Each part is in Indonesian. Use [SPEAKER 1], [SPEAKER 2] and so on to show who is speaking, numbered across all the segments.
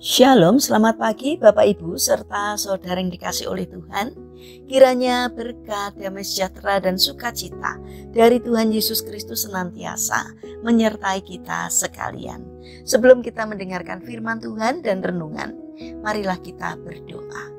[SPEAKER 1] Shalom, selamat pagi Bapak Ibu serta saudara yang dikasih oleh Tuhan. Kiranya berkat, damai sejahtera dan sukacita dari Tuhan Yesus Kristus senantiasa menyertai kita sekalian. Sebelum kita mendengarkan firman Tuhan dan renungan, marilah kita berdoa.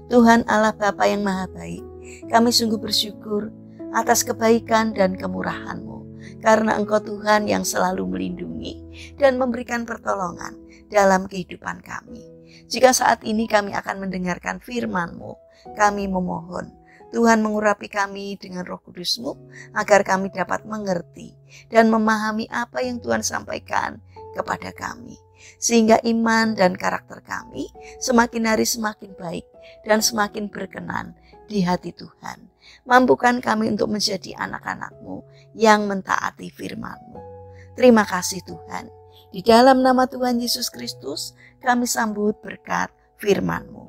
[SPEAKER 1] Tuhan Allah Bapa yang Maha Baik, kami sungguh bersyukur atas kebaikan dan kemurahan-Mu. Karena Engkau Tuhan yang selalu melindungi dan memberikan pertolongan dalam kehidupan kami. Jika saat ini kami akan mendengarkan firman-Mu, kami memohon Tuhan mengurapi kami dengan Roh Kudus-Mu agar kami dapat mengerti dan memahami apa yang Tuhan sampaikan kepada kami. Sehingga iman dan karakter kami semakin hari semakin baik dan semakin berkenan di hati Tuhan. Mampukan kami untuk menjadi anak-anak-Mu yang mentaati firman-Mu. Terima kasih Tuhan. Di dalam nama Tuhan Yesus Kristus kami sambut berkat firman-Mu.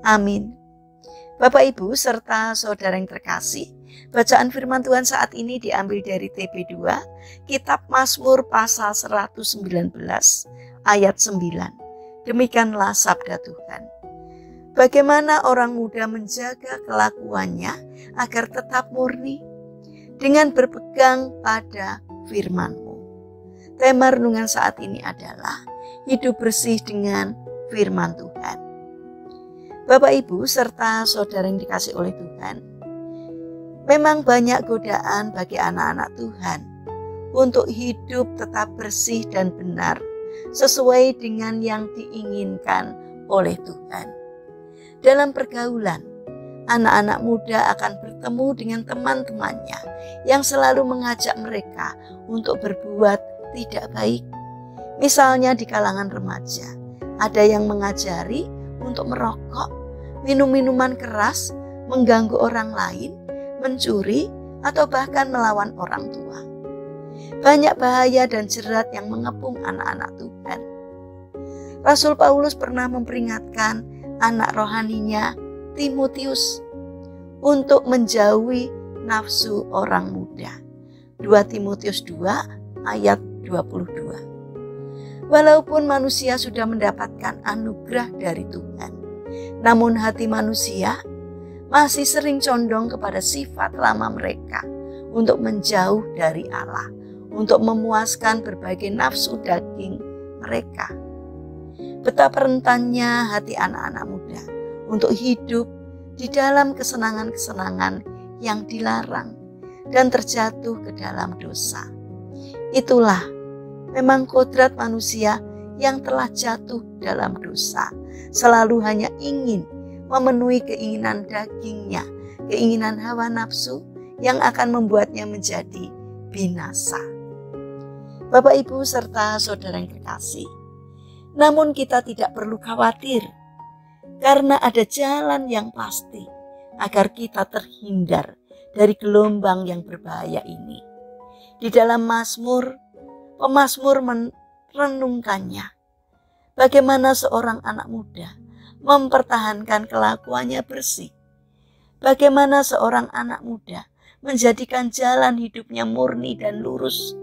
[SPEAKER 1] Amin. Bapak Ibu serta saudara yang terkasih, bacaan firman Tuhan saat ini diambil dari TP2, Kitab Mazmur pasal 119 ayat 9. Demikianlah sabda Tuhan. Bagaimana orang muda menjaga kelakuannya agar tetap murni? Dengan berpegang pada firman-Mu. Tema renungan saat ini adalah hidup bersih dengan firman Tuhan. Bapak Ibu serta saudara yang dikasih oleh Tuhan, memang banyak godaan bagi anak-anak Tuhan untuk hidup tetap bersih dan benar sesuai dengan yang diinginkan oleh Tuhan. Dalam pergaulan, anak-anak muda akan bertemu dengan teman-temannya yang selalu mengajak mereka untuk berbuat tidak baik. Misalnya di kalangan remaja, ada yang mengajari untuk merokok, minum minuman keras, mengganggu orang lain, mencuri, atau bahkan melawan orang tua. Banyak bahaya dan jerat yang mengepung anak-anak Tuhan. Rasul Paulus pernah memperingatkan anak rohaninya Timotius untuk menjauhi nafsu orang muda. 2 Timotius 2 ayat 22. Walaupun manusia sudah mendapatkan anugerah dari Tuhan, namun hati manusia masih sering condong kepada sifat lama mereka untuk menjauh dari Allah, untuk memuaskan berbagai nafsu daging mereka. Betapa rentannya hati anak-anak muda untuk hidup di dalam kesenangan-kesenangan yang dilarang dan terjatuh ke dalam dosa. Itulah memang kodrat manusia yang telah jatuh dalam dosa. Selalu hanya ingin memenuhi keinginan dagingnya, keinginan hawa nafsu yang akan membuatnya menjadi binasa. Bapak Ibu serta saudara yang terkasih, namun kita tidak perlu khawatir karena ada jalan yang pasti agar kita terhindar dari gelombang yang berbahaya ini. Di dalam Mazmur, pemazmur merenungkannya bagaimana seorang anak muda mempertahankan kelakuannya bersih. Bagaimana seorang anak muda menjadikan jalan hidupnya murni dan lurus,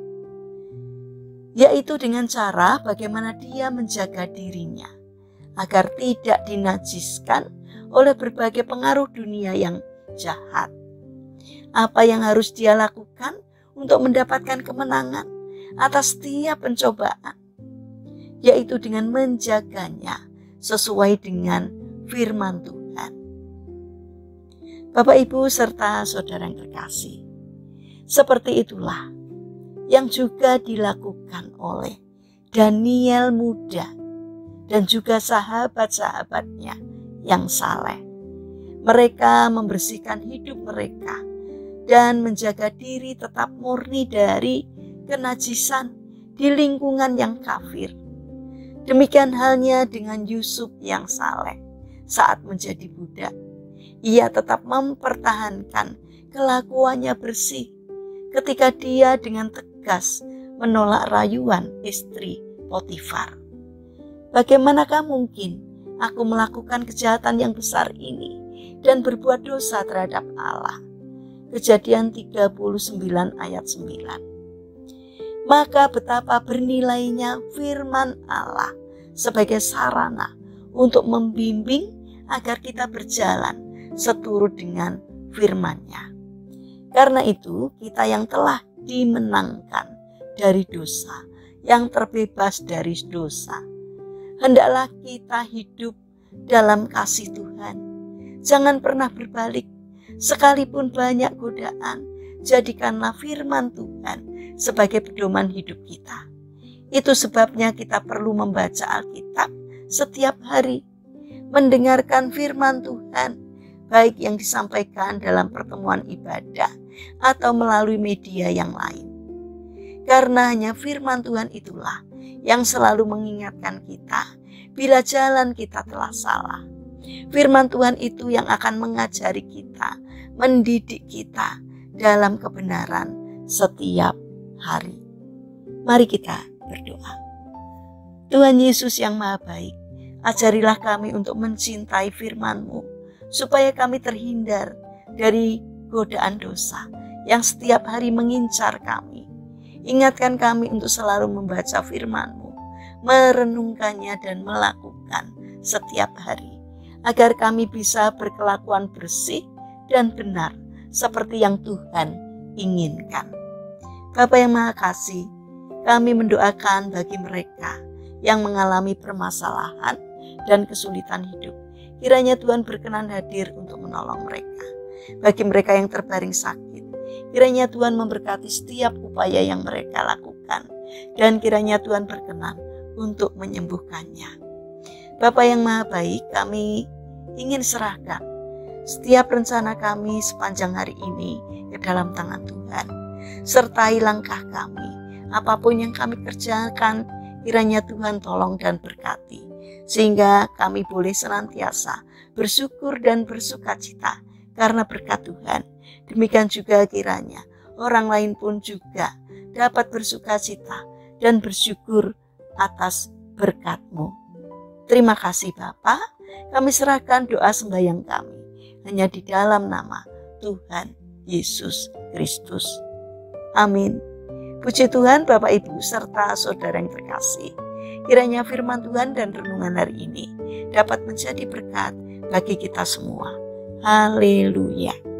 [SPEAKER 1] yaitu dengan cara bagaimana dia menjaga dirinya agar tidak dinajiskan oleh berbagai pengaruh dunia yang jahat. Apa yang harus dia lakukan untuk mendapatkan kemenangan atas setiap pencobaan, yaitu dengan menjaganya sesuai dengan firman Tuhan. Bapak Ibu serta saudara yang terkasih, seperti itulah yang juga dilakukan oleh Daniel muda dan juga sahabat-sahabatnya yang saleh. Mereka membersihkan hidup mereka dan menjaga diri tetap murni dari kenajisan di lingkungan yang kafir. Demikian halnya dengan Yusuf yang saleh saat menjadi budak. Ia tetap mempertahankan kelakuannya bersih ketika dia dengan tegas menolak rayuan istri Potifar. Bagaimanakah mungkin aku melakukan kejahatan yang besar ini dan berbuat dosa terhadap Allah? Kejadian 39 ayat 9. Maka betapa bernilainya firman Allah sebagai sarana untuk membimbing agar kita berjalan seturut dengan firman-Nya. Karena itu, kita yang telah dimenangkan dari dosa, yang terbebas dari dosa, hendaklah kita hidup dalam kasih Tuhan. Jangan pernah berbalik, sekalipun banyak godaan, jadikanlah firman Tuhan sebagai pedoman hidup kita. Itu sebabnya kita perlu membaca Alkitab setiap hari, mendengarkan firman Tuhan, baik yang disampaikan dalam pertemuan ibadah atau melalui media yang lain. Karena hanya firman Tuhan itulah yang selalu mengingatkan kita bila jalan kita telah salah. Firman Tuhan itu yang akan mengajari kita, mendidik kita dalam kebenaran setiap hari. Mari kita berdoa. Tuhan Yesus yang Maha Baik, ajarilah kami untuk mencintai firman-Mu, supaya kami terhindar dari godaan dosa yang setiap hari mengincar kami. Ingatkan kami untuk selalu membaca firman-Mu, merenungkannya dan melakukan setiap hari, agar kami bisa berkelakuan bersih dan benar seperti yang Tuhan inginkan. Bapa yang Maha Kasih, kami mendoakan bagi mereka yang mengalami permasalahan dan kesulitan hidup. Kiranya Tuhan berkenan hadir untuk menolong mereka. Bagi mereka yang terbaring sakit, kiranya Tuhan memberkati setiap upaya yang mereka lakukan, dan kiranya Tuhan berkenan untuk menyembuhkannya. Bapa yang Maha Baik, kami ingin serahkan setiap rencana kami sepanjang hari ini ke dalam tangan Tuhan. Sertai langkah kami, apapun yang kami kerjakan, kiranya Tuhan tolong dan berkati, sehingga kami boleh senantiasa bersyukur dan bersukacita karena berkat Tuhan. Demikian juga kiranya orang lain pun juga dapat bersukacita dan bersyukur atas berkat-Mu. Terima kasih Bapa, kami serahkan doa sembahyang kami hanya di dalam nama Tuhan Yesus Kristus. Amin. Puji Tuhan Bapak Ibu serta saudara yang terkasih. Kiranya firman Tuhan dan renungan hari ini dapat menjadi berkat bagi kita semua. Haleluya.